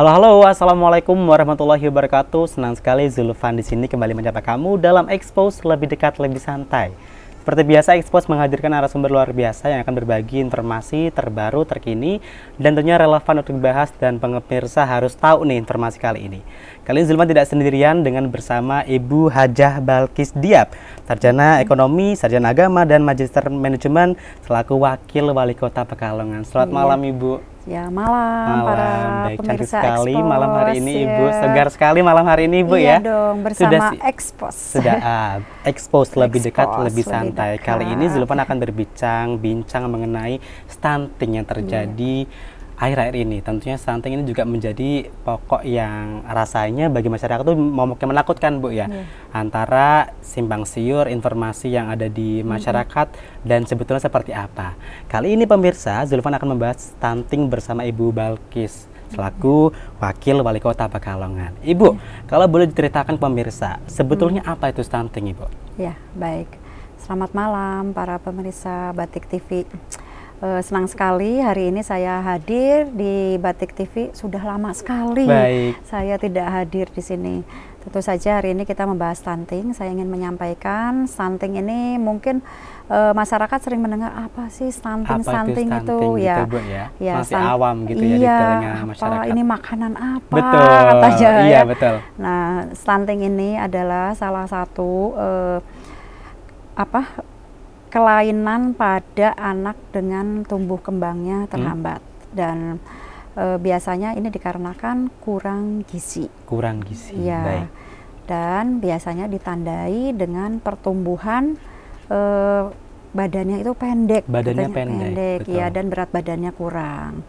Halo, assalamualaikum warahmatullahi wabarakatuh. Senang sekali Zulfan di sini kembali menyapa kamu dalam Expose lebih dekat, lebih santai. Seperti biasa, Expose menghadirkan narasumber luar biasa yang akan berbagi informasi terbaru, terkini, dan tentunya relevan untuk dibahas dan pemirsa harus tahu nih informasi kali ini. Kali ini Zulfan tidak sendirian dengan bersama Ibu Hajah Balkis Diab, Sarjana Ekonomi, Sarjana Agama, dan Magister Manajemen selaku Wakil Wali Kota Pekalongan. Selamat malam Ibu. Ya, malam para Baik, cantik pemirsa sekali Expose, malam hari ini ya. Ibu, segar sekali malam hari ini Ibu Iya ya. dong, bersama Expose. Sudah Expose lebih dekat, Expose, lebih lebih santai. dekat. Kali ini Zulfan akan bincang mengenai stunting yang terjadi akhir-akhir ini. Tentunya stunting ini juga menjadi pokok yang rasanya bagi masyarakat itu momok yang menakutkan Bu ya. Antara simpang siur informasi yang ada di masyarakat dan sebetulnya seperti apa. Kali ini pemirsa, Zulfan akan membahas stunting bersama Ibu Balkis selaku Wakil Wali Kota Pekalongan. Ibu, kalau boleh diceritakan pemirsa, sebetulnya apa itu stunting Ibu? Ya, baik. Selamat malam para pemirsa Batik TV. Senang sekali hari ini saya hadir di Batik TV. Sudah lama sekali saya tidak hadir di sini. Tentu saja hari ini kita membahas stunting. Saya ingin menyampaikan stunting ini mungkin masyarakat sering mendengar apa sih stunting Stunting itu ya, gitu, Bu, ya masih awam gitu ya di telinga masyarakat. Ini makanan apa? Betul, katanya, iya ya. betul. Nah, stunting ini adalah salah satu kelainan pada anak dengan tumbuh kembangnya terhambat dan biasanya ini dikarenakan kurang gizi. Kurang gizi. Ya. Baik. Dan biasanya ditandai dengan pertumbuhan badannya itu pendek. Badannya pendek, ya, dan berat badannya kurang.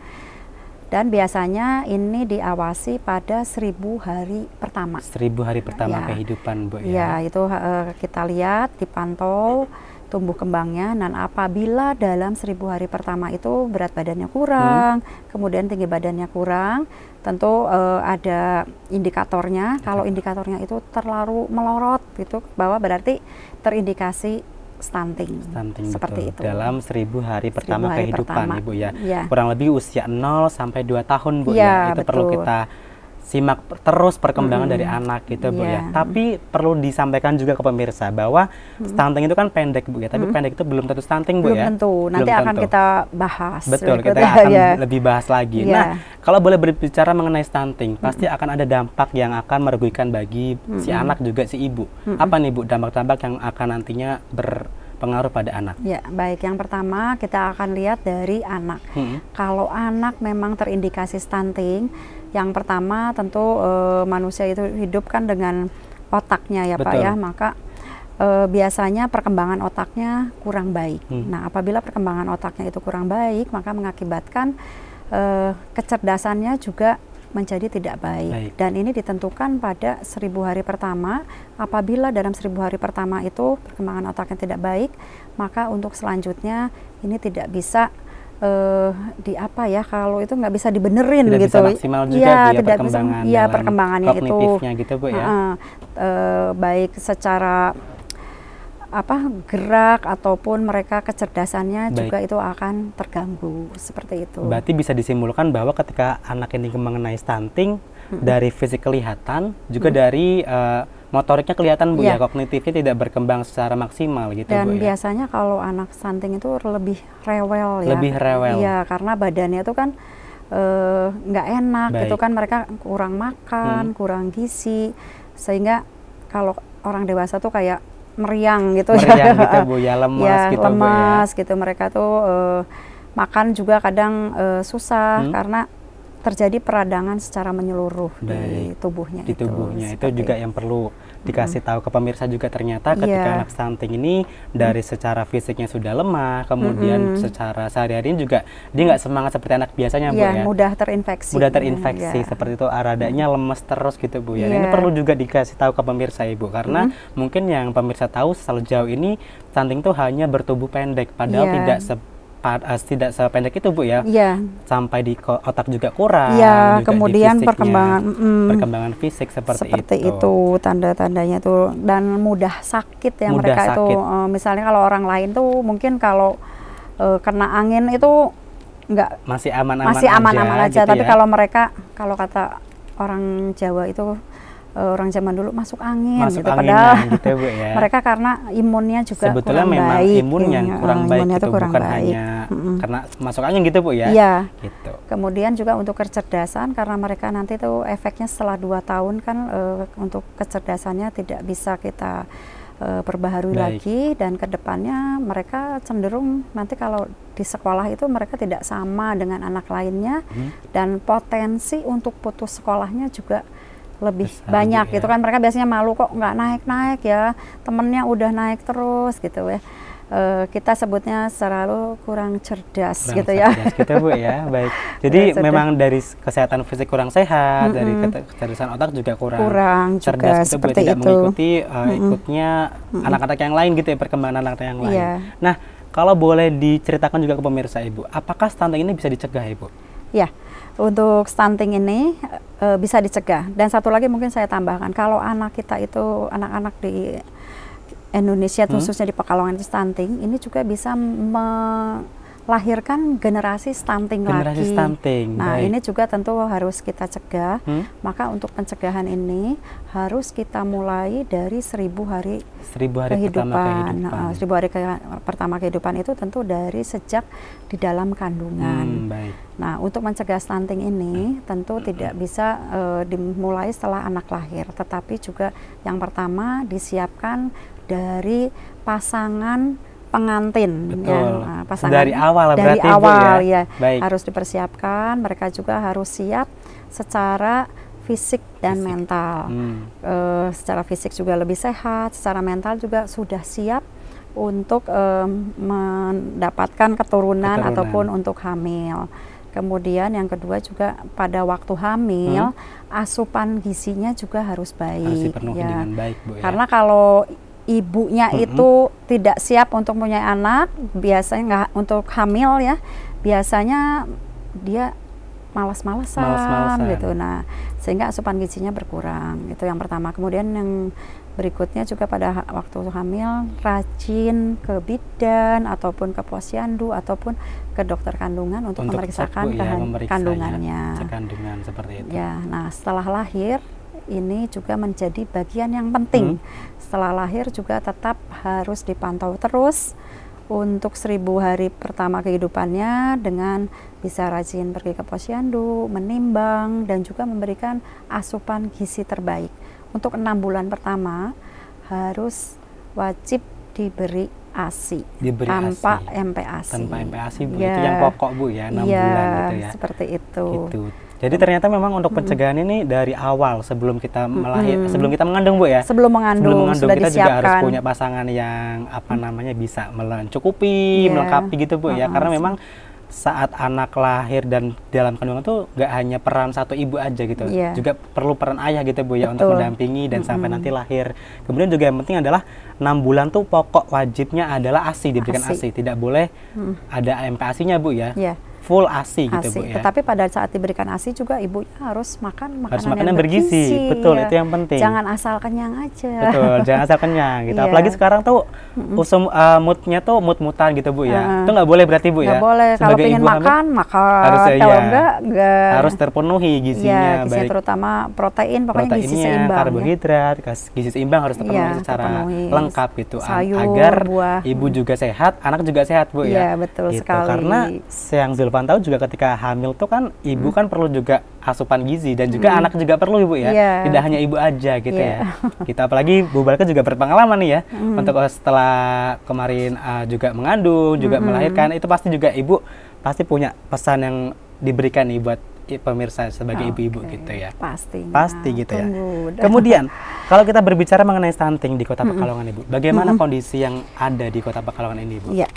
Dan biasanya ini diawasi pada 1000 hari pertama. 1000 hari pertama kehidupan Bu ya. Ya, itu kita lihat, dipantau tumbuh kembangnya, dan apabila dalam 1000 hari pertama itu berat badannya kurang, kemudian tinggi badannya kurang, tentu ada indikatornya. Kalau indikatornya itu terlalu melorot gitu, bahwa berarti terindikasi stunting seperti betul. itu. Dalam 1000 hari pertama kehidupan Ibu ya. Kurang lebih usia 0 sampai 2 tahun Bu ya. Itu perlu kita simak terus perkembangan dari anak gitu Bu ya. Tapi perlu disampaikan juga ke pemirsa bahwa stunting itu kan pendek Bu ya, tapi pendek itu belum tentu stunting Bu ya. Belum tentu, nanti akan kita bahas. Betul, kita akan lebih bahas lagi. Nah, kalau boleh berbicara mengenai stunting, pasti akan ada dampak yang akan merugikan bagi si anak juga si ibu. Apa nih Bu dampak-dampak yang akan nantinya berpengaruh pada anak? Ya, baik. Yang pertama kita akan lihat dari anak. Kalau anak memang terindikasi stunting, yang pertama tentu manusia itu hidup kan dengan otaknya ya Pak ya, maka biasanya perkembangan otaknya kurang baik. Nah, apabila perkembangan otaknya itu kurang baik, maka mengakibatkan kecerdasannya juga menjadi tidak baik. Dan ini ditentukan pada 1000 hari pertama. Apabila dalam 1000 hari pertama itu perkembangan otaknya tidak baik, maka untuk selanjutnya ini tidak bisa kalau itu nggak bisa dibenerin tidak gitu. Bisa maksimal juga tidak perkembangan bisa, perkembangannya itu gitu Bu ya. Baik secara gerak ataupun mereka kecerdasannya juga itu akan terganggu seperti itu. Berarti bisa disimpulkan bahwa ketika anak ini mengenai stunting, dari fisik kelihatan juga dari motoriknya kelihatan Bu ya, kognitifnya tidak berkembang secara maksimal gitu dan Bu ya. Dan biasanya kalau anak stunting itu lebih rewel ya. Lebih rewel. Iya, karena badannya itu kan nggak enak gitu kan, mereka kurang makan, kurang gizi, sehingga kalau orang dewasa tuh kayak meriang gitu gitu Bu ya, lemas gitu lemas Bu ya. Gitu, mereka tuh makan juga kadang susah karena terjadi peradangan secara menyeluruh di tubuhnya. Di tubuhnya itu juga yang perlu dikasih tahu ke pemirsa juga, ternyata ketika anak stunting ini dari secara fisiknya sudah lemah, kemudian secara sehari-hari juga dia nggak semangat seperti anak biasanya Bu ya. Mudah terinfeksi. Seperti itu, radanya lemes terus gitu Bu ya. Ini perlu juga dikasih tahu ke pemirsa Ibu, karena mungkin yang pemirsa tahu sejauh ini stunting itu hanya bertubuh pendek, padahal tidak sependek itu Bu ya. Sampai di otak juga kurang. Juga kemudian di perkembangan fisik seperti itu tanda-tandanya tuh, dan mudah sakit ya mereka itu. Misalnya kalau orang lain tuh mungkin kalau kena angin itu masih aman-aman aja. gitu Tapi ya. kalau mereka, kalau kata orang Jawa itu, orang zaman dulu masuk angin gitu, padahal gitu Bu ya. mereka karena imunnya juga sebetulnya kurang memang baik, imun yang kurang baik imunnya gitu, kurang bukan baik. hanya karena masuk angin gitu Bu ya. Iya. Gitu. Kemudian juga untuk kecerdasan, karena mereka nanti tuh efeknya setelah 2 tahun kan, untuk kecerdasannya tidak bisa kita perbaharui lagi, dan kedepannya mereka cenderung nanti kalau di sekolah itu mereka tidak sama dengan anak lainnya, dan potensi untuk putus sekolahnya juga lebih banyak gitu kan. Mereka biasanya malu, kok nggak naik-naik ya, temennya udah naik terus gitu ya. Kita sebutnya selalu kurang cerdas gitu ya. Gitu Bu ya, baik. Jadi memang dari kesehatan fisik kurang sehat, dari kecerdasan otak juga kurang cerdas gitu, seperti tidak itu. mengikuti ikutnya anak-anak yang lain gitu ya, perkembangan anak-anak yang lain. Nah, kalau boleh diceritakan juga ke pemirsa Ibu, apakah stunting ini bisa dicegah Ibu? Ya, untuk stunting ini bisa dicegah. Dan satu lagi mungkin saya tambahkan, kalau anak kita itu, anak-anak di Indonesia khususnya di Pekalongan itu stunting, ini juga bisa melahirkan generasi stunting lagi. Stunting. Nah, baik. ini juga tentu harus kita cegah. Maka untuk pencegahan ini harus kita mulai dari 1000 hari kehidupan. 1000 hari pertama kehidupan itu tentu dari sejak di dalam kandungan. Baik. Nah, untuk mencegah stunting ini tentu tidak bisa dimulai setelah anak lahir, tetapi juga yang pertama disiapkan dari pasangan pengantin. Betul. Ya. Nah, pasangan dari awal dari berarti awal Bu, ya. Harus dipersiapkan. Mereka juga harus siap secara fisik dan mental. Secara fisik juga lebih sehat, secara mental juga sudah siap untuk mendapatkan keturunan ataupun untuk hamil. Kemudian yang kedua juga pada waktu hamil, asupan gizinya juga harus baik. Harus dipenuhi dengan baik Bu ya. Karena kalau ibunya itu tidak siap untuk punya anak, biasanya nggak untuk hamil ya, biasanya dia malas-malasan gitu. Nah, sehingga asupan gizinya berkurang. Itu yang pertama. Kemudian yang berikutnya juga pada waktu hamil rajin ke bidan ataupun ke posyandu ataupun ke dokter kandungan untuk memeriksakan kandungannya. Cek kandungan seperti itu. Ya, nah setelah lahir ini juga menjadi bagian yang penting. Setelah lahir juga tetap harus dipantau terus untuk 1000 hari pertama kehidupannya dengan bisa rajin pergi ke posyandu, menimbang, dan juga memberikan asupan gizi terbaik. Untuk 6 bulan pertama harus wajib diberi ASI tanpa MPASI. Tanpa MPASI Bu, itu yang pokok Bu ya, 6 bulan gitu ya. Seperti itu. Gitu. Jadi ternyata memang untuk pencegahan ini dari awal sebelum kita sebelum kita mengandung Bu ya. Sebelum mengandung sudah kita disiapkan. juga harus punya pasangan yang bisa mencukupi, melengkapi gitu Bu ya. Karena memang saat anak lahir dan dalam kandungan tuh nggak hanya peran satu ibu aja gitu, juga perlu peran ayah gitu Bu ya. Betul. Untuk mendampingi dan sampai nanti lahir. Kemudian juga yang penting adalah 6 bulan tuh pokok wajibnya adalah ASI, diberikan ASI. Tidak boleh ada MPASI-nya Bu ya. Full ASI gitu Bu ya. Tetapi pada saat diberikan ASI juga ibunya harus makan makanan yang bergizi. Betul, itu yang penting. Jangan asal kenyang aja. Betul, jangan asal kenyang gitu. Apalagi sekarang tuh moodnya tuh mood-mutan gitu Bu ya. Itu nggak boleh berarti Bu ya. Nggak boleh. Kalau pengen makan harus kalau enggak harus terpenuhi gizinya. Gizi terutama protein, pokoknya gizi seimbang. Karbohidrat, gizi seimbang harus terpenuhi secara lengkap gitu. Sayur, agar buah. Ibu juga sehat, anak juga sehat Bu ya. Iya, betul gitu. sekali. Karena yang Zulfan tahu juga ketika hamil tuh kan ibu kan perlu juga asupan gizi dan juga anak juga perlu Ibu ya. Tidak hanya ibu aja gitu ya. Kita apalagi Bu Balka juga berpengalaman nih ya. Untuk setelah kemarin juga mengandung, juga melahirkan, itu pasti juga Ibu pasti punya pesan yang diberikan nih buat pemirsa sebagai ibu-ibu gitu ya. Pasti gitu ya. Kemudian kalau kita berbicara mengenai stunting di Kota Pekalongan Ibu, bagaimana kondisi yang ada di Kota Pekalongan ini Ibu? Iya.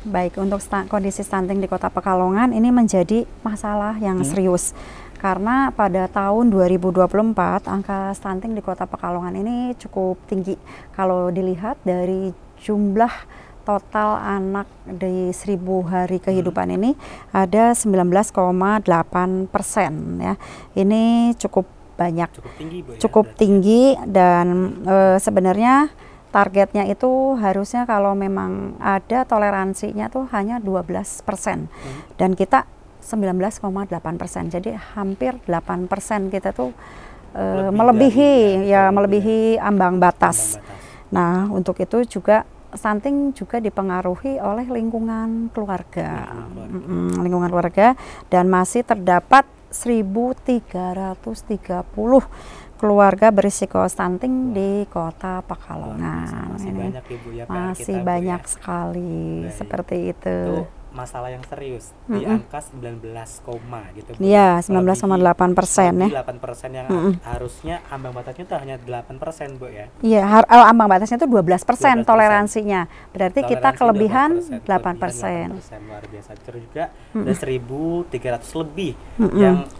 Baik, untuk kondisi stunting di Kota Pekalongan ini menjadi masalah yang serius. Karena pada tahun 2024 angka stunting di Kota Pekalongan ini cukup tinggi. Kalau dilihat dari jumlah total anak di 1000 hari kehidupan ini ada 19,8% ya. Ini cukup banyak. Cukup tinggi Bu ya. Cukup tinggi dan sebenarnya targetnya itu harusnya kalau memang ada toleransinya tuh hanya 12%. Dan kita 19,8%. Jadi hampir 8% kita tuh melebihi ambang batas. Nah, untuk itu juga stunting juga dipengaruhi oleh lingkungan keluarga. Lingkungan keluarga, dan masih terdapat 1.330 keluarga berisiko stunting di Kota Pekalongan. Masih banyak Ibu ya, masih kita, banyak Bu, ya. sekali. Baik. Seperti itu. Itu masalah yang serius di angka 19, gitu. Iya, 19,8% ya. 8% yang harusnya ambang batasnya itu hanya 8%, Bu ya. Iya, ambang batasnya itu 12% toleransinya. Berarti kita kelebihan 8%. Luar biasa. Terus juga ada 1.300 lebih yang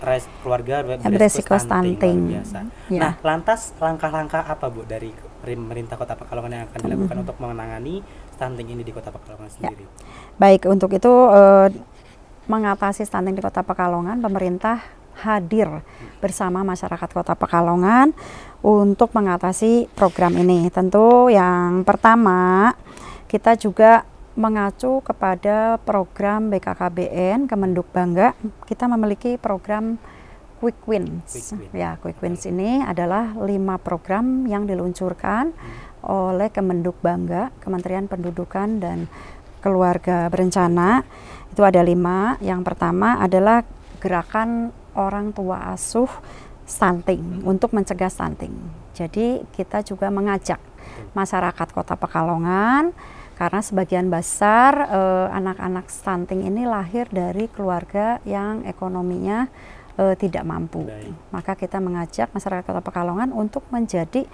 keluarga berisiko stunting. Luar biasa. Ya. Nah, lantas langkah-langkah apa, Bu, dari pemerintah Kota Pekalongan yang akan dilakukan untuk menangani stunting ini di Kota Pekalongan sendiri? Baik, untuk itu mengatasi stunting di Kota Pekalongan, pemerintah hadir bersama masyarakat Kota Pekalongan untuk mengatasi program ini. Tentu yang pertama, kita juga mengacu kepada program BKKBN Kemenduk Bangga. Kita memiliki program Quick Wins. Ya, Quick Wins ini adalah 5 program yang diluncurkan oleh Kemenduk Bangga, Kementerian Pendudukan dan Keluarga Berencana. Itu ada 5. Yang pertama adalah gerakan orang tua asuh stunting, untuk mencegah stunting. Jadi kita juga mengajak masyarakat Kota Pekalongan, karena sebagian besar anak-anak stunting ini lahir dari keluarga yang ekonominya tidak mampu. Maka kita mengajak masyarakat Kota Pekalongan untuk menjadi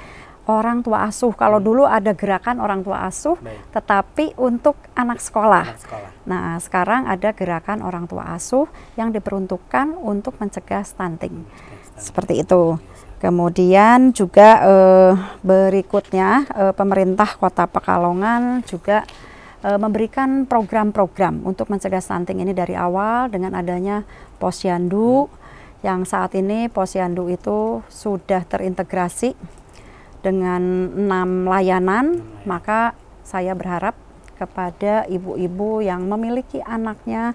orang tua asuh. Kalau dulu ada gerakan orang tua asuh, tetapi untuk anak sekolah. Nah, sekarang ada gerakan orang tua asuh yang diperuntukkan untuk mencegah stunting. Seperti itu. Kemudian juga berikutnya pemerintah Kota Pekalongan juga memberikan program-program untuk mencegah stunting ini dari awal dengan adanya Posyandu, yang saat ini Posyandu itu sudah terintegrasi dengan 6 layanan. Maka saya berharap kepada ibu-ibu yang memiliki anaknya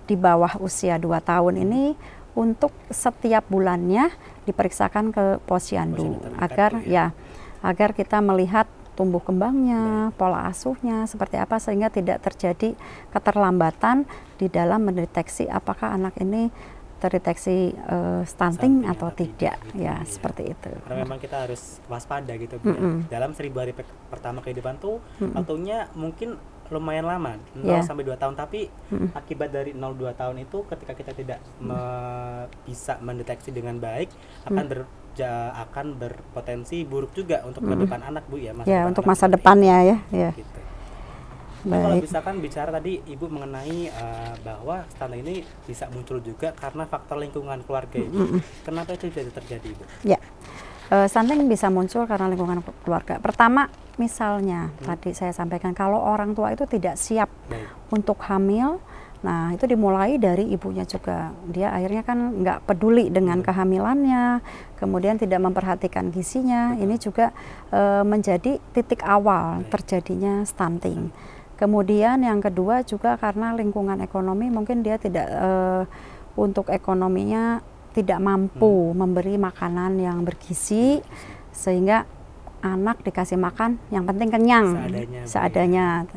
di bawah usia 2 tahun ini untuk setiap bulannya diperiksakan ke Posyandu agar kita melihat tumbuh kembangnya, pola asuhnya seperti apa, sehingga tidak terjadi keterlambatan di dalam mendeteksi apakah anak ini terdeteksi stunting atau tidak, ya seperti itu. Karena memang kita harus waspada gitu, Bu. Dalam 1000 hari pertama kehidupan tuh waktunya mungkin lumayan lama, 0 sampai 2 tahun, tapi akibat dari 0-2 tahun itu ketika kita tidak bisa mendeteksi dengan baik akan berpotensi buruk juga untuk ke depan anak, Bu ya. Untuk masa depannya ya. Gitu. Nah, kalau misalkan bicara tadi Ibu mengenai bahwa stunting ini bisa muncul juga karena faktor lingkungan keluarga Ibu. Kenapa itu jadi terjadi, Ibu? Ya, stunting bisa muncul karena lingkungan keluarga. Pertama, misalnya tadi saya sampaikan kalau orang tua itu tidak siap untuk hamil, nah itu dimulai dari ibunya juga. Dia akhirnya kan nggak peduli dengan kehamilannya, kemudian tidak memperhatikan gizinya. Ini juga menjadi titik awal terjadinya stunting. Kemudian yang kedua juga karena lingkungan ekonomi, mungkin dia tidak untuk ekonominya tidak mampu memberi makanan yang bergizi, sehingga anak dikasih makan yang penting kenyang seadanya,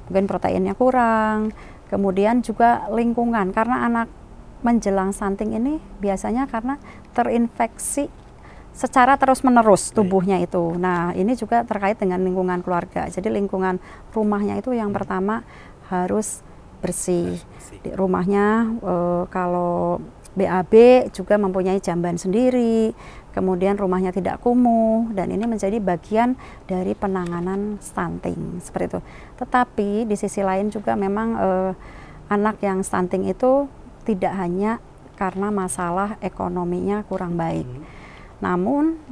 mungkin proteinnya kurang. Kemudian juga lingkungan, karena anak menjelang stunting ini biasanya karena terinfeksi secara terus-menerus tubuhnya itu. Nah, ini juga terkait dengan lingkungan keluarga. Jadi lingkungan rumahnya itu yang pertama harus bersih. Di rumahnya kalau BAB juga mempunyai jamban sendiri, kemudian rumahnya tidak kumuh, dan ini menjadi bagian dari penanganan stunting seperti itu. Tetapi di sisi lain juga memang anak yang stunting itu tidak hanya karena masalah ekonominya kurang baik. Namun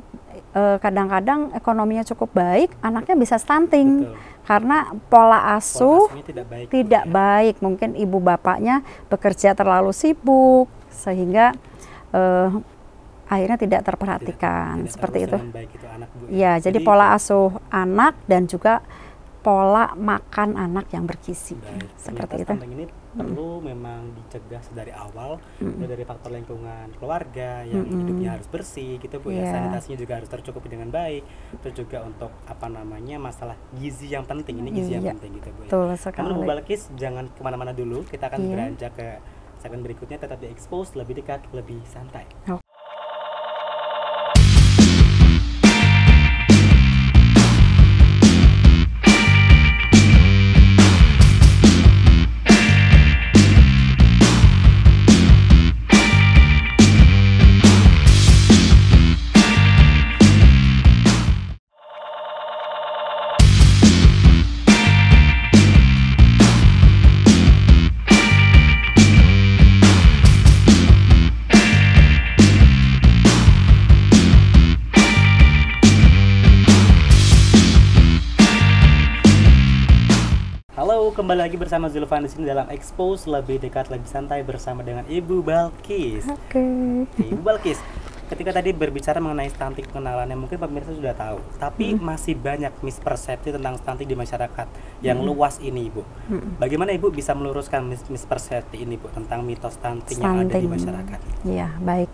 kadang-kadang ekonominya cukup baik, anaknya bisa stunting. Karena pola asuh tidak baik. Mungkin ibu bapaknya bekerja terlalu sibuk, sehingga akhirnya tidak terperhatikan. Seperti itu. Ya, jadi pola asuh anak dan juga pola makan anak yang bergizi. Seperti itu. Ini perlu memang dicegah dari awal, mulai dari faktor lingkungan keluarga yang hidupnya harus bersih gitu Bu ya, sanitasinya juga harus tercukupi dengan baik, terus juga untuk apa namanya masalah gizi yang penting, ini gizi yang penting gitu Bu ya. Namun Bu Balkis jangan kemana-mana dulu, kita akan beranjak ke segmen berikutnya, tetap di Expose, lebih dekat, lebih santai. Kembali lagi bersama Zulfan di sini dalam Expose, lebih dekat, lebih santai bersama dengan Ibu Balkis. Ibu Balkis, ketika tadi berbicara mengenai stunting pengenalannya, mungkin pemirsa sudah tahu, tapi masih banyak mispersepsi tentang stunting di masyarakat yang luas ini, Ibu. Bagaimana Ibu bisa meluruskan mispersepsi ini, Bu, tentang mitos stunting yang ada di masyarakat? Iya, baik.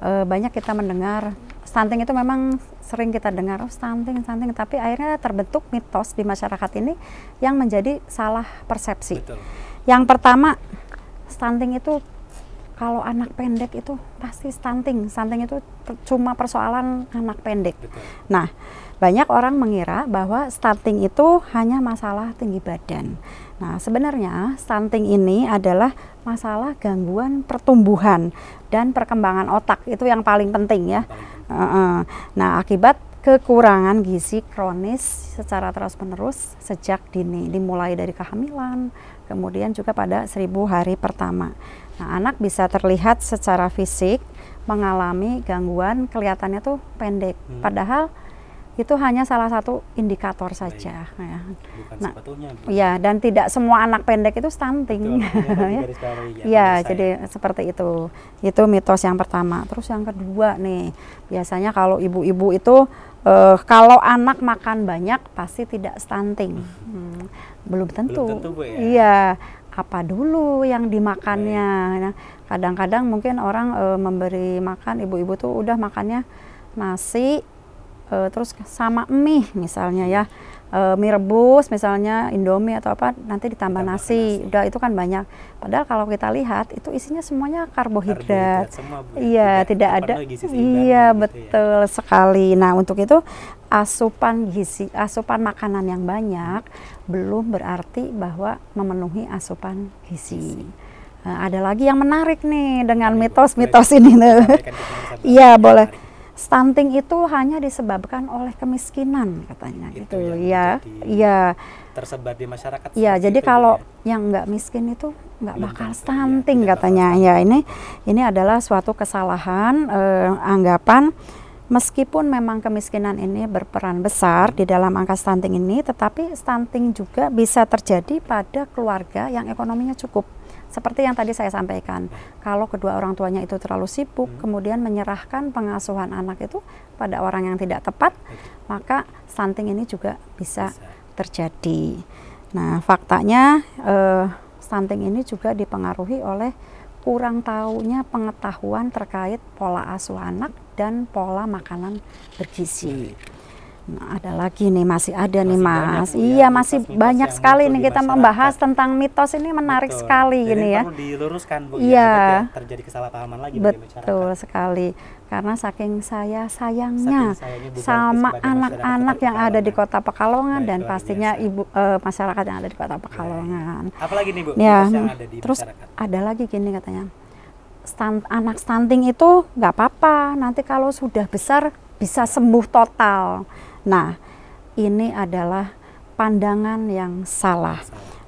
Banyak kita mendengar stunting itu, memang sering kita dengar stunting, tapi akhirnya terbentuk mitos di masyarakat ini yang menjadi salah persepsi. Betul. Yang pertama, stunting itu kalau anak pendek itu pasti stunting itu cuma persoalan anak pendek. Betul. Nah, banyak orang mengira bahwa stunting itu hanya masalah tinggi badan. Nah, sebenarnya stunting ini adalah masalah gangguan pertumbuhan dan perkembangan otak, itu yang paling penting ya. Nah, akibat kekurangan gizi kronis secara terus-menerus sejak dini, dimulai dari kehamilan, kemudian juga pada 1000 hari pertama. Nah, anak bisa terlihat secara fisik mengalami gangguan, kelihatannya tuh pendek, padahal itu hanya salah satu indikator saja. Ya. Bukan sebetulnya. Ya, dan tidak semua anak pendek itu stunting. Ya, jadi seperti itu. Itu mitos yang pertama. Terus yang kedua nih, biasanya kalau ibu-ibu itu kalau anak makan banyak pasti tidak stunting. Belum tentu. Belum tentu, Bu, ya? Iya. Apa dulu yang dimakannya? Nah, kadang-kadang mungkin orang memberi makan, ibu-ibu tuh udah makannya nasi, terus sama mie misalnya ya, mie rebus misalnya, Indomie atau apa, nanti ditambah nasi. Udah itu kan banyak. Padahal kalau kita lihat itu isinya semuanya karbohidrat. Semua, Bu. Iya, tidak ada. Iya, betul sekali. Nah, untuk itu asupan gizi, asupan makanan yang banyak belum berarti bahwa memenuhi asupan gizi. Nah, ada lagi yang menarik nih dengan mitos-mitos ini. Iya, boleh. Stunting itu hanya disebabkan oleh kemiskinan katanya, gitu ya. Iya. Tersebar di masyarakat. Iya, jadi kalau yang nggak miskin itu nggak bakal stunting katanya. Ya, ini adalah suatu kesalahan anggapan. Meskipun memang kemiskinan ini berperan besar di dalam angka stunting ini, tetapi stunting juga bisa terjadi pada keluarga yang ekonominya cukup. Seperti yang tadi saya sampaikan, kalau kedua orang tuanya itu terlalu sibuk, kemudian menyerahkan pengasuhan anak itu pada orang yang tidak tepat, maka stunting ini juga bisa terjadi. Nah, faktanya stunting ini juga dipengaruhi oleh kurang tahunya pengetahuan terkait pola asuh anak dan pola makanan bergizi. Nah, ada lagi nih, masih ada nih Mas. Iya, masih banyak sekali nih kita membahas tentang mitos ini, menarik sekali ini ya. Perlu diluruskan, Bu. Iya. Terjadi kesalahpahaman lagi di masyarakat. Betul sekali. Karena saking sayangnya sama anak-anak yang ada di Kota Pekalongan dan pastinya masyarakat yang ada di Kota Pekalongan. Apalagi nih, Bu? Ya, yang ada di terus masyarakat. ada lagi gini katanya. Anak stunting itu nggak apa-apa, nanti kalau sudah besar bisa sembuh total. Nah, ini adalah pandangan yang salah.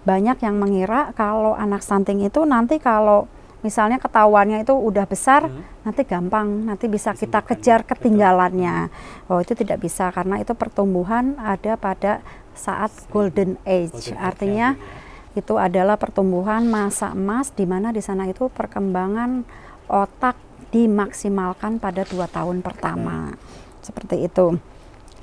Banyak yang mengira kalau anak stunting itu nanti kalau misalnya ketahuannya itu udah besar, nanti gampang, nanti bisa kita kejar ketinggalannya. Oh, itu tidak bisa, karena itu pertumbuhan ada pada saat golden age. Artinya itu adalah pertumbuhan masa emas, di mana di sana itu perkembangan otak dimaksimalkan pada 2 tahun pertama. Seperti itu.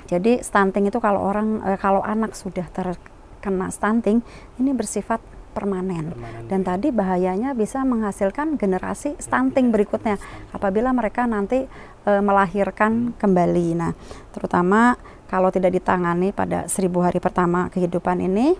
Jadi stunting itu kalau anak sudah terkena stunting, ini bersifat permanen. Dan tadi bahayanya bisa menghasilkan generasi stunting berikutnya apabila mereka nanti melahirkan kembali. Nah, terutama kalau tidak ditangani pada 1000 hari pertama kehidupan ini,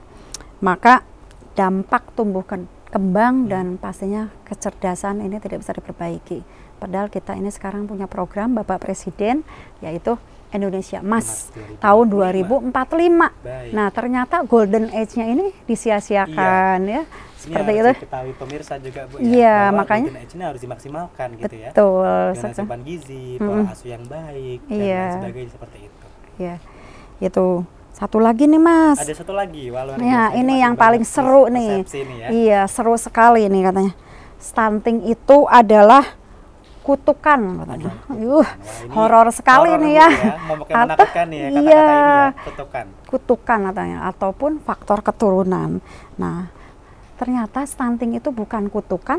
maka dampak tumbuh kembang dan pastinya kecerdasan ini tidak bisa diperbaiki. Padahal kita ini sekarang punya program Bapak Presiden, yaitu Indonesia Emas tahun 2045. Baik. Nah, ternyata golden age-nya ini disia-siakan ya. Seperti itu. Ketahui pemirsa juga Bu Iya, bahwa makanya golden age ini harus dimaksimalkan gitu ya. Betul. Dengan asupan gizi, pola asuh yang baik dan lain sebagainya seperti itu. Iya. Itu. Satu lagi nih Mas. Ada satu lagi, ya, ini yang paling seru nih. Ya. Iya, seru sekali nih katanya. Stunting itu adalah kutukan katanya. Horor sekali nih ya. Menakutkan nih ya, kata-kata iya, ini ya, kutukan. Kutukan katanya, ataupun faktor keturunan. Nah, ternyata stunting itu bukan kutukan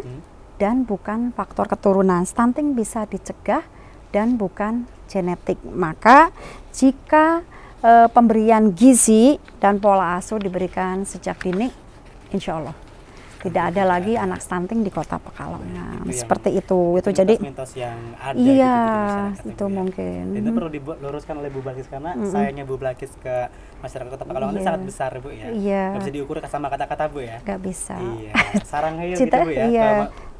dan bukan faktor keturunan. Stunting bisa dicegah dan bukan genetik. Maka jika pemberian gizi dan pola asuh diberikan sejak dini, insya Allah tidak ada lagi anak stunting di Kota Pekalongan. Seperti itu. Itu jadi mitos yang ada iya, gitu itu mungkin. Itu perlu diluruskan oleh Bu Balkis karena sayangnya Bu Balkis ke masyarakat Kota Pekalongan ini sangat besar Bu ya. Nggak bisa diukur sama kata-kata Bu ya. Nggak bisa. Iya, sarang heil Cinta, gitu Bu ya. iya,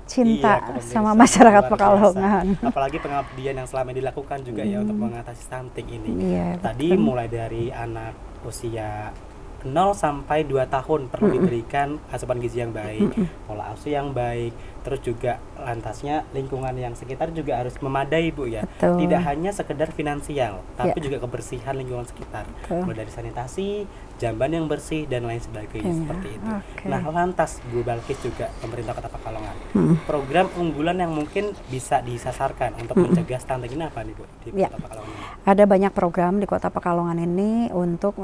cinta sama masyarakat Pekalongan. Apalagi pengabdian yang selama ini dilakukan juga ya untuk mengatasi stunting ini. Iya, tadi mulai dari anak usia 0 sampai 2 tahun perlu diberikan asupan gizi yang baik, pola asuh yang baik, terus juga lantasnya lingkungan yang sekitar juga harus memadai Bu ya. Betul. Tidak hanya sekedar finansial, tapi juga kebersihan lingkungan sekitar. Mulai dari sanitasi, jamban yang bersih dan lain sebagainya seperti itu. Nah, lantas Bu Balkis juga pemerintah Kota Pekalongan, program unggulan yang mungkin bisa disasarkan untuk mencegah stunting ini apa nih Bu di Kota Pekalongan? Ada banyak program di Kota Pekalongan ini untuk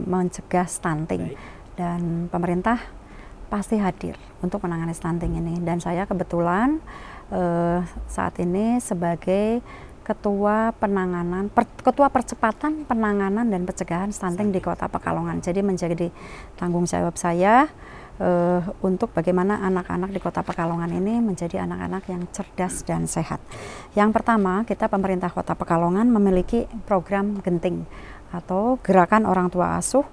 mencegah stunting. Dan pemerintah pasti hadir untuk menangani stunting ini. Dan saya kebetulan saat ini sebagai Ketua Percepatan Penanganan dan Pencegahan Stunting di Kota Pekalongan. Jadi menjadi tanggung jawab saya untuk bagaimana anak-anak di Kota Pekalongan ini menjadi anak-anak yang cerdas dan sehat. Yang pertama, kita pemerintah Kota Pekalongan memiliki program genting atau gerakan orang tua asuh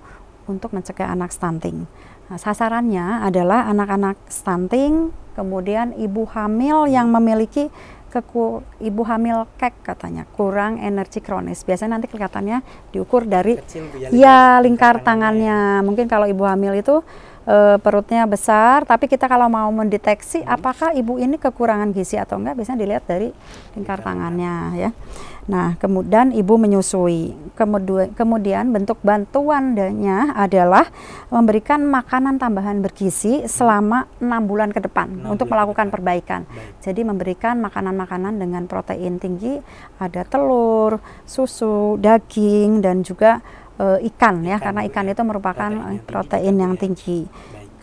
untuk mencegah anak stunting. Nah, sasarannya adalah anak-anak stunting, kemudian ibu hamil yang memiliki ibu hamil kek katanya, kurang energi kronis. Biasanya nanti kelihatannya diukur dari lingkar tangannya. Mungkin kalau ibu hamil itu perutnya besar, tapi kita kalau mau mendeteksi apakah ibu ini kekurangan gizi atau enggak, biasanya dilihat dari lingkar tangannya ya. Nah, kemudian ibu menyusui. Kemudian bentuk bantuannya adalah memberikan makanan tambahan bergizi selama 6 bulan ke depan untuk melakukan perbaikan. Jadi memberikan makanan-makanan dengan protein tinggi, ada telur, susu, daging, dan juga ikan ya, karena ikan itu merupakan protein yang tinggi.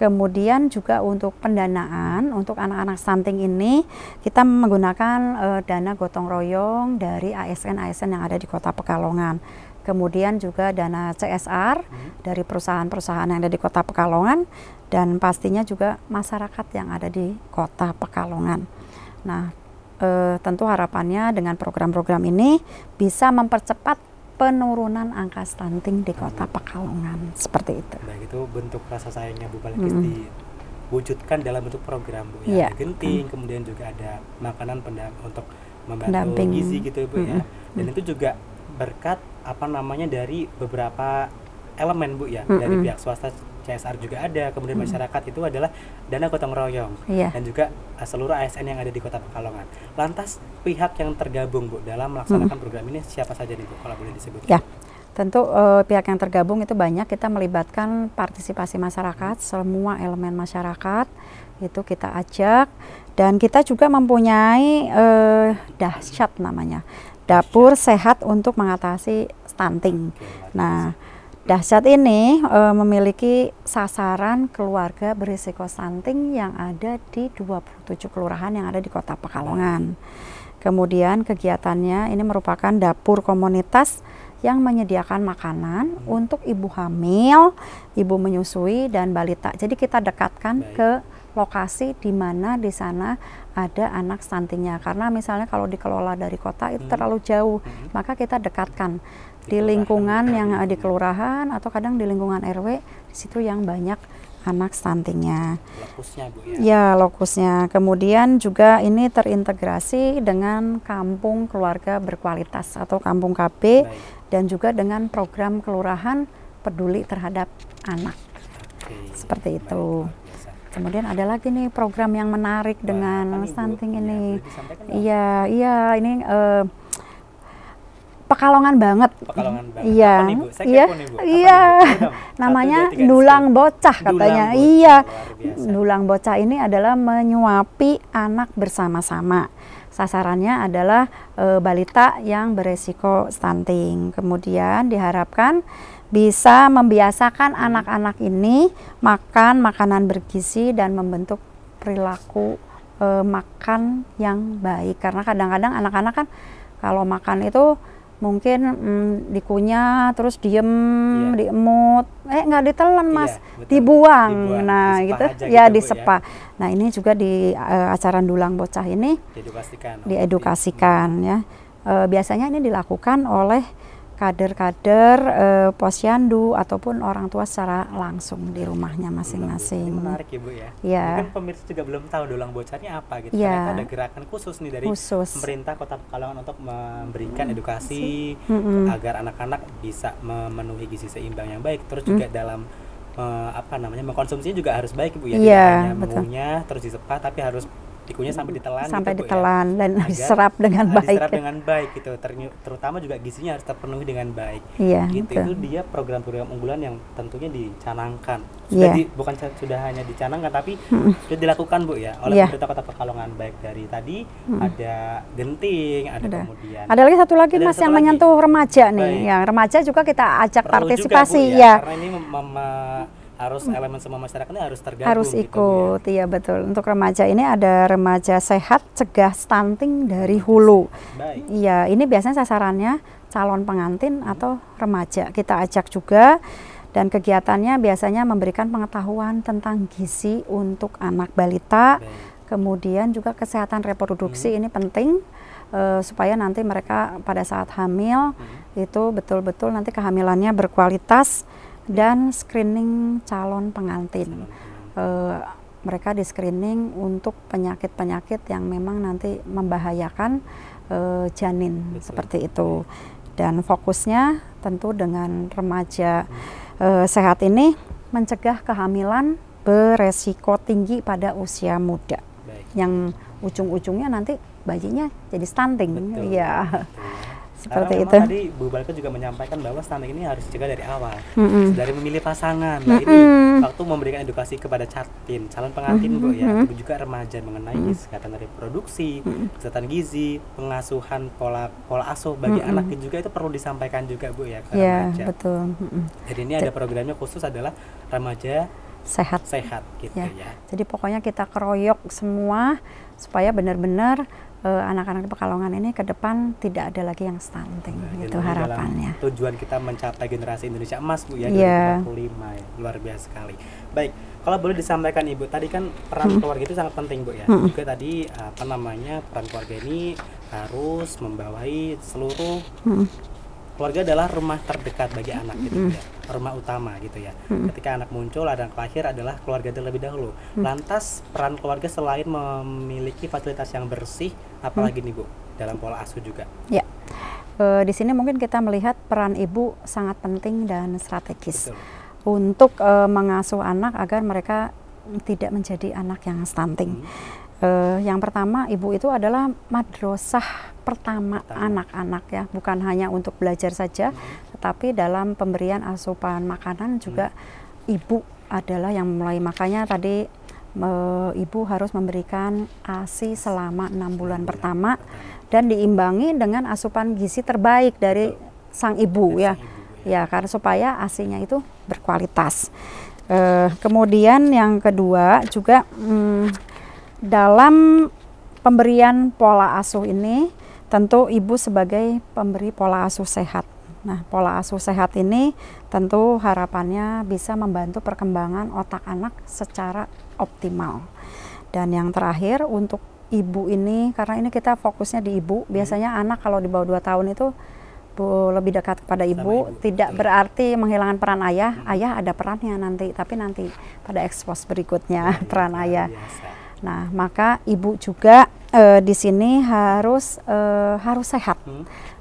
Kemudian juga untuk pendanaan untuk anak-anak stunting ini kita menggunakan dana gotong royong dari ASN-ASN yang ada di Kota Pekalongan. Kemudian juga dana CSR dari perusahaan-perusahaan yang ada di Kota Pekalongan, dan pastinya juga masyarakat yang ada di Kota Pekalongan. Nah, tentu harapannya dengan program-program ini bisa mempercepat penurunan angka stunting di Kota Pekalongan, seperti itu. Baik, itu bentuk rasa sayangnya Bu Balkis diwujudkan dalam bentuk program Bu ya. Ada genting, kemudian juga ada makanan untuk membantu gizi gitu Bu ya. Dan itu juga berkat dari beberapa elemen Bu ya, dari pihak swasta, CSR juga ada, kemudian masyarakat itu adalah dana gotong royong, dan juga seluruh ASN yang ada di Kota Pekalongan. Lantas pihak yang tergabung Bu dalam melaksanakan program ini siapa saja nih Bu, kalau boleh disebut? Ya, tentu pihak yang tergabung itu banyak. Kita melibatkan partisipasi masyarakat, semua elemen masyarakat itu kita ajak, dan kita juga mempunyai dahsyat namanya, Dapur Sehat untuk Mengatasi Stunting. Nah, dahsyat ini memiliki sasaran keluarga berisiko stunting yang ada di 27 kelurahan yang ada di Kota Pekalongan. Kemudian kegiatannya ini merupakan dapur komunitas yang menyediakan makanan untuk ibu hamil, ibu menyusui, dan balita. Jadi kita dekatkan ke lokasi di mana di sana ada anak stuntingnya. Karena misalnya kalau dikelola dari kota itu terlalu jauh, maka kita dekatkan di lingkungan yang di kelurahan atau kadang di lingkungan RW, di situ yang banyak anak stuntingnya. Lokusnya, Bu, ya? Ya, lokusnya. Kemudian juga ini terintegrasi dengan kampung keluarga berkualitas atau kampung KB. Dan juga dengan program kelurahan peduli terhadap anak. Seperti itu. Kemudian ada lagi nih program yang menarik dengan stunting ini. Iya, ini Pekalongan banget. Iya, iya. Namanya dulang bocah katanya. Iya, dulang bocah ini adalah menyuapi anak bersama-sama. Sasarannya adalah balita yang beresiko stunting. Kemudian diharapkan bisa membiasakan anak-anak ini makan makanan bergizi dan membentuk perilaku makan yang baik. Karena kadang-kadang anak-anak kan kalau makan itu mungkin dikunyah terus diem, diemut, nggak ditelan mas, dibuang. Nah gitu ya, disepa. Nah ini juga di acara dulang bocah ini diedukasikan ya. Biasanya ini dilakukan oleh kader-kader posyandu ataupun orang tua secara langsung di rumahnya masing-masing. Menarik ya, Bu, ya. Ya. Mungkin pemirsa juga belum tahu dulang bocah ini apa gitu. Ternyata ada gerakan khusus nih dari pemerintah Kota Pekalongan untuk memberikan edukasi agar anak-anak bisa memenuhi gizi seimbang yang baik. Terus juga dalam mengkonsumsinya juga harus baik, Bu, ya. Tidak hanya mengunyah terus disepa, tapi harus dikunyah sampai ditelan, ditelan dan diserap dengan baik. Diserap dengan baik gitu. Terutama juga gizinya harus terpenuhi dengan baik. Iya, gitu. Itu dia program-program unggulan yang tentunya dicanangkan. Sudah hanya dicanangkan tapi sudah dilakukan, Bu, ya, oleh pemerintah Kota Pekalongan, baik dari tadi ada genting, ada kemudian. Ada lagi satu lagi Mas yang menyentuh remaja nih. Ya, remaja juga kita ajak partisipasi juga, Bu, ya. Karena ini harus elemen semua masyarakatnya harus tergabung. Harus ikut, gitu, iya betul. Untuk remaja ini ada remaja sehat cegah stunting dari hulu. Iya, ini biasanya sasarannya calon pengantin atau remaja. Kita ajak juga dan kegiatannya biasanya memberikan pengetahuan tentang gizi untuk anak balita. Kemudian juga kesehatan reproduksi ini penting supaya nanti mereka pada saat hamil itu betul-betul nanti kehamilannya berkualitas. Dan screening calon pengantin, mereka di screening untuk penyakit-penyakit yang memang nanti membahayakan janin. Seperti itu. Dan fokusnya tentu dengan remaja sehat ini mencegah kehamilan beresiko tinggi pada usia muda, yang ujung-ujungnya nanti bayinya jadi stunting. Iya. Seperti itu. Tadi Bu Balika juga menyampaikan bahwa stunting ini harus dicegah dari awal, dari memilih pasangan. Nah, ini waktu memberikan edukasi kepada calon pengantin, Bu, ya, juga remaja mengenai kesehatan reproduksi, kesehatan gizi, pengasuhan pola asuh bagi anak juga itu perlu disampaikan juga, Bu, ya, ke remaja. Betul. Jadi ini ada programnya khusus adalah remaja sehat gitu ya. Jadi pokoknya kita keroyok semua supaya benar-benar anak-anak di Pekalongan ini ke depan tidak ada lagi yang stunting. Itu harapannya. Tujuan kita mencapai generasi Indonesia emas, Bu, ya, 2045 ya. Luar biasa sekali. Baik, kalau boleh disampaikan Ibu, tadi kan peran keluarga itu sangat penting, Bu, ya. Juga tadi peran keluarga ini harus membawahi seluruh keluarga adalah rumah terdekat bagi anak gitu ya, rumah utama gitu ya. Ketika anak muncul, anak lahir adalah keluarga terlebih dahulu. Lantas peran keluarga selain memiliki fasilitas yang bersih, apalagi nih, Bu, dalam pola asuh juga? Ya, di sini mungkin kita melihat peran ibu sangat penting dan strategis. Betul. Untuk mengasuh anak agar mereka tidak menjadi anak yang stunting. Yang pertama, ibu itu adalah madrasah pertama anak-anak ya, bukan hanya untuk belajar saja, tetapi dalam pemberian asupan makanan juga ibu adalah yang mulai. Makanya tadi ibu harus memberikan ASI selama 6 bulan pertama dan diimbangi dengan asupan gizi terbaik dari sang ibu ya, karena supaya ASI-nya itu berkualitas. Kemudian yang kedua juga dalam pemberian pola asuh ini tentu ibu sebagai pemberi pola asuh sehat Nah, pola asuh sehat ini tentu harapannya bisa membantu perkembangan otak anak secara optimal. Dan yang terakhir untuk ibu ini, karena ini kita fokusnya di ibu, biasanya anak kalau di bawah 2 tahun itu lebih dekat kepada ibu, tidak berarti menghilangkan peran ayah. Ayah ada perannya nanti, tapi nanti pada ekspos berikutnya peran ayah. Nah, maka ibu juga di sini harus sehat.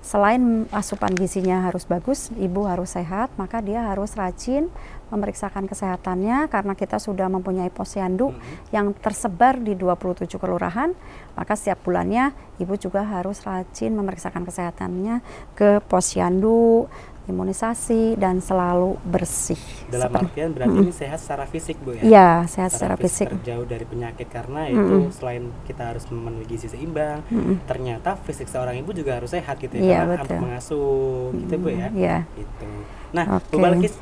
Selain asupan gizinya harus bagus, ibu harus sehat, maka dia harus rajin memeriksakan kesehatannya, karena kita sudah mempunyai posyandu yang tersebar di 27 kelurahan, maka setiap bulannya ibu juga harus rajin memeriksakan kesehatannya ke posyandu, imunisasi, dan selalu bersih. Dalam artian berarti ini sehat secara fisik, Bu ya? Iya, sehat secara fisik. Terjauh dari penyakit, karena itu selain kita harus memenuhi gizi seimbang, ternyata fisik seorang ibu juga harus sehat gitu ya, karena untuk mengasuh gitu, Bu ya? Iya. Gitu. Nah, Bu Balkis,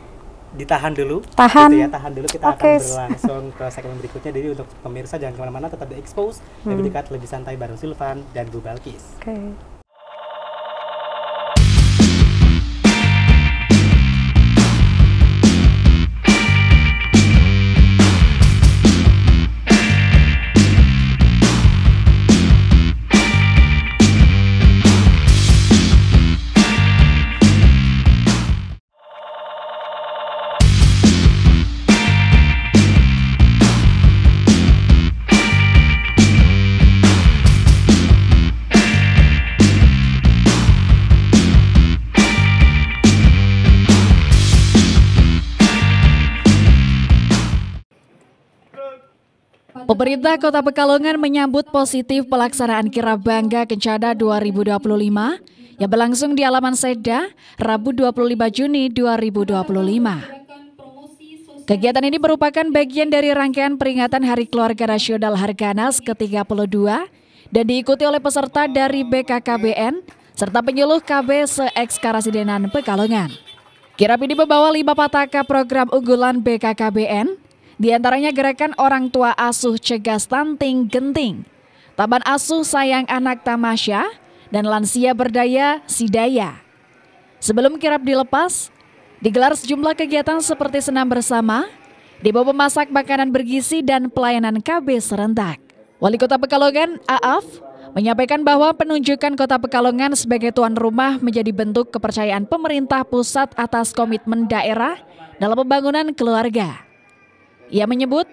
ditahan dulu, tahan dulu, kita akan berlangsung ke segmen berikutnya. Jadi untuk pemirsa jangan kemana-mana, tetap di Expose, lebih dekat, lebih santai bareng Zulfan dan Bu Balkis. Pemerintah Kota Pekalongan menyambut positif pelaksanaan Kirab Bangga Kencana 2025 yang berlangsung di halaman Seda, Rabu 25 Juni 2025. Kegiatan ini merupakan bagian dari rangkaian peringatan Hari Keluarga Nasional Harganas ke-32 dan diikuti oleh peserta dari BKKBN serta penyuluh KB se-Ekskarasidenan Pekalongan. Kirab ini membawa 5 pataka program unggulan BKKBN, di antaranya gerakan orang tua asuh cegah stunting genting, taman asuh sayang anak tamasya, dan lansia berdaya sidaya. Sebelum kirab dilepas, digelar sejumlah kegiatan seperti senam bersama, demo memasak makanan bergizi, dan pelayanan KB serentak. Wali Kota Pekalongan, Aaf, menyampaikan bahwa penunjukan Kota Pekalongan sebagai tuan rumah menjadi bentuk kepercayaan pemerintah pusat atas komitmen daerah dalam pembangunan keluarga. Ia menyebut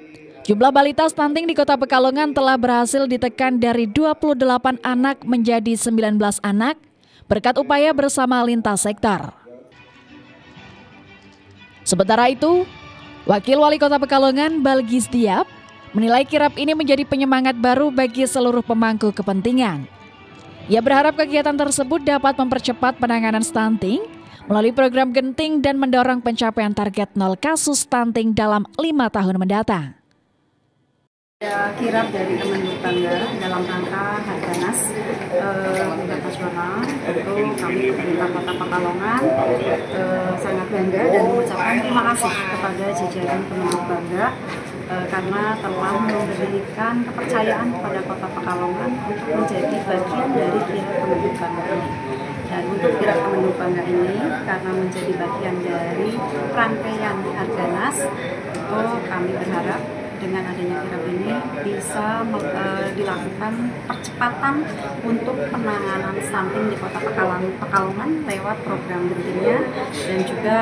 jumlah balita stunting di Kota Pekalongan telah berhasil ditekan dari 28 anak menjadi 19 anak berkat upaya bersama lintas sektor. Sementara itu, Wakil Wali Kota Pekalongan Balgis Diap menilai kirab ini menjadi penyemangat baru bagi seluruh pemangku kepentingan. Ia berharap kegiatan tersebut dapat mempercepat penanganan stunting melalui program genting dan mendorong pencapaian target 0 kasus stunting dalam 5 tahun mendatang. Kirab dari Kemenhub Bangga dalam rangka Harganas tingkat nasional, tentu kami pemerintah Kota Pekalongan sangat bangga dan mengucapkan terima kasih kepada jajaran Kemenhub Bangga karena telah memberikan kepercayaan kepada Kota Pekalongan untuk menjadi bagian dari kirab Kemenhub Bangga ini. Dan untuk kirab Kemenhub Bangga ini, karena menjadi bagian dari rangkaian Harganas, itu kami berharap dengan adanya kirab ini bisa dilakukan percepatan untuk penanganan stunting di Kota Pekalongan lewat program gentingnya, dan juga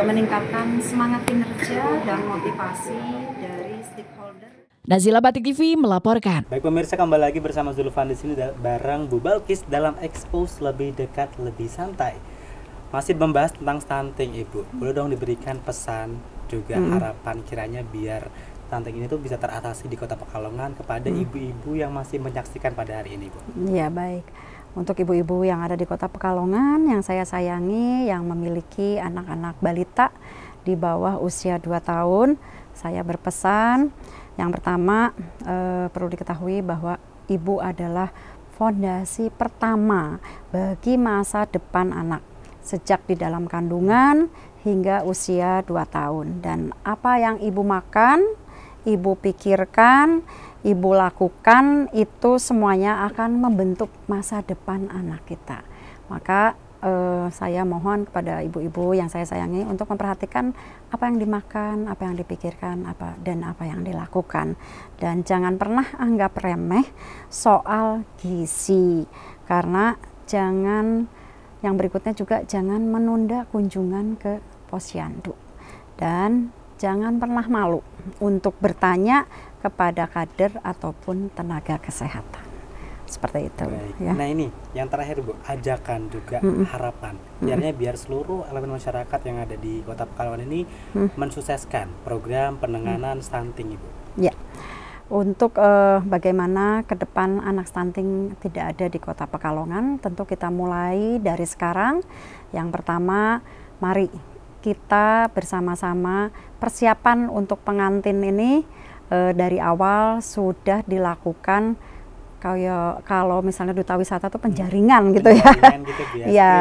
meningkatkan semangat kinerja dan motivasi dari stakeholder. Nazila Batik TV melaporkan. Baik pemirsa, kembali lagi bersama Zulfan di sini bareng Bu Balkis dalam Expose lebih dekat, lebih santai. Masih membahas tentang stunting, Ibu. Boleh dong diberikan pesan juga harapan kiranya biar stunting ini tuh bisa teratasi di Kota Pekalongan kepada ibu-ibu yang masih menyaksikan pada hari ini, Bu. Iya, baik. Untuk ibu-ibu yang ada di Kota Pekalongan yang saya sayangi, yang memiliki anak-anak balita di bawah usia 2 tahun, saya berpesan, yang pertama perlu diketahui bahwa ibu adalah fondasi pertama bagi masa depan anak sejak di dalam kandungan hingga usia 2 tahun. Dan apa yang ibu makan, ibu pikirkan, ibu lakukan, itu semuanya akan membentuk masa depan anak kita. Maka saya mohon kepada ibu-ibu yang saya sayangi untuk memperhatikan apa yang dimakan, apa yang dipikirkan, dan apa yang dilakukan. Dan jangan pernah anggap remeh soal gizi, karena yang berikutnya juga jangan menunda kunjungan ke posyandu. Dan jangan pernah malu untuk bertanya kepada kader ataupun tenaga kesehatan. Seperti itu. Ya. Nah ini yang terakhir Bu, ajakan juga harapan. Biar seluruh elemen masyarakat yang ada di Kota Pekalongan ini mensukseskan program penanganan stunting Ibu. Ya. Untuk bagaimana ke depan anak stunting tidak ada di Kota Pekalongan, tentu kita mulai dari sekarang. Yang pertama, mari kita bersama-sama persiapan untuk pengantin ini dari awal sudah dilakukan. Kalau misalnya duta wisata itu penjaringan gitu ya, ya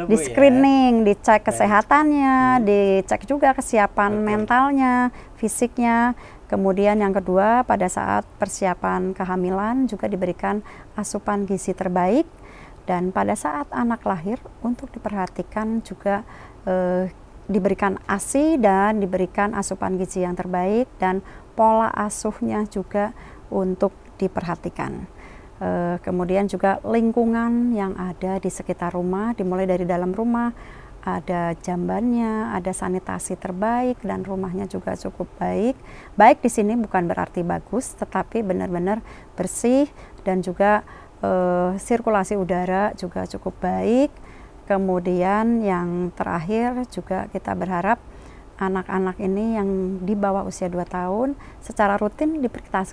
di screening, dicek kesehatannya, dicek juga kesiapan mentalnya, fisiknya. Kemudian yang kedua, pada saat persiapan kehamilan juga diberikan asupan gizi terbaik, dan pada saat anak lahir untuk diperhatikan juga diberikan ASI dan diberikan asupan gizi yang terbaik, dan pola asuhnya juga untuk diperhatikan. Kemudian juga lingkungan yang ada di sekitar rumah, dimulai dari dalam rumah, ada jambannya, ada sanitasi terbaik, dan rumahnya juga cukup baik. Baik di sini bukan berarti bagus, tetapi benar-benar bersih, dan juga sirkulasi udara juga cukup baik. Kemudian yang terakhir juga kita berharap anak-anak ini yang di bawah usia 2 tahun secara rutin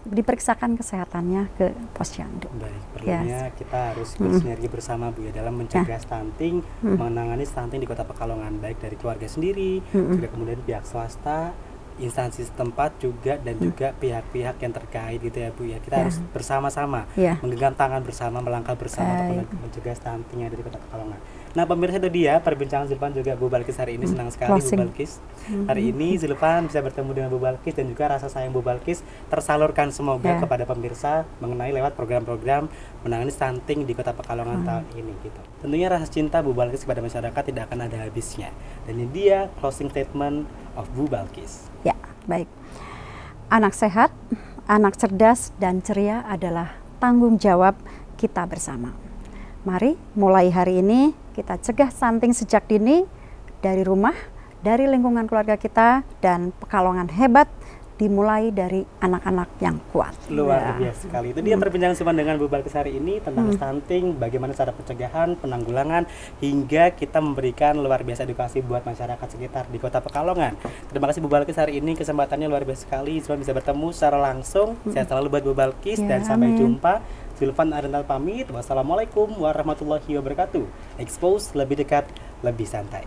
diperiksakan kesehatannya ke posyandu. Baik, perlunya kita harus bersinergi bersama Bu ya dalam mencegah stunting, menangani stunting di Kota Pekalongan, baik dari keluarga sendiri, juga kemudian pihak swasta, instansi setempat juga, dan juga pihak-pihak yang terkait gitu ya Bu ya. Kita harus bersama-sama menggenggam tangan bersama, melangkah bersama untuk mencegah stunting yang ada di Kota Pekalongan. Nah pemirsa, itu dia perbincangan Zulfan juga Bu Balkis hari ini. Senang sekali Bu Balkis hari ini Zulfan bisa bertemu dengan Bu Balkis, dan juga rasa sayang Bu Balkis tersalurkan semoga kepada pemirsa mengenai lewat program-program menangani stunting di Kota Pekalongan tahun ini gitu. Tentunya rasa cinta Bu Balkis kepada masyarakat tidak akan ada habisnya, dan ini dia closing statement of Bu Balkis. Ya, baik. Anak sehat, anak cerdas dan ceria adalah tanggung jawab kita bersama. Mari mulai hari ini kita cegah stunting sejak dini, dari rumah, dari lingkungan keluarga kita, dan Pekalongan hebat dimulai dari anak-anak yang kuat. Luar biasa sekali. Itu dia perbincangan Zulfan dengan Bu Balkis hari ini tentang stunting, bagaimana cara pencegahan, penanggulangan, hingga kita memberikan luar biasa edukasi buat masyarakat sekitar di Kota Pekalongan. Terima kasih Bu Balkis hari ini, kesempatannya luar biasa sekali. Zulfan bisa bertemu secara langsung. Sehat selalu buat Bu Balkis, dan sampai jumpa. Zulfan Arinal pamit. Wassalamualaikum warahmatullahi wabarakatuh. Expose lebih dekat, lebih santai.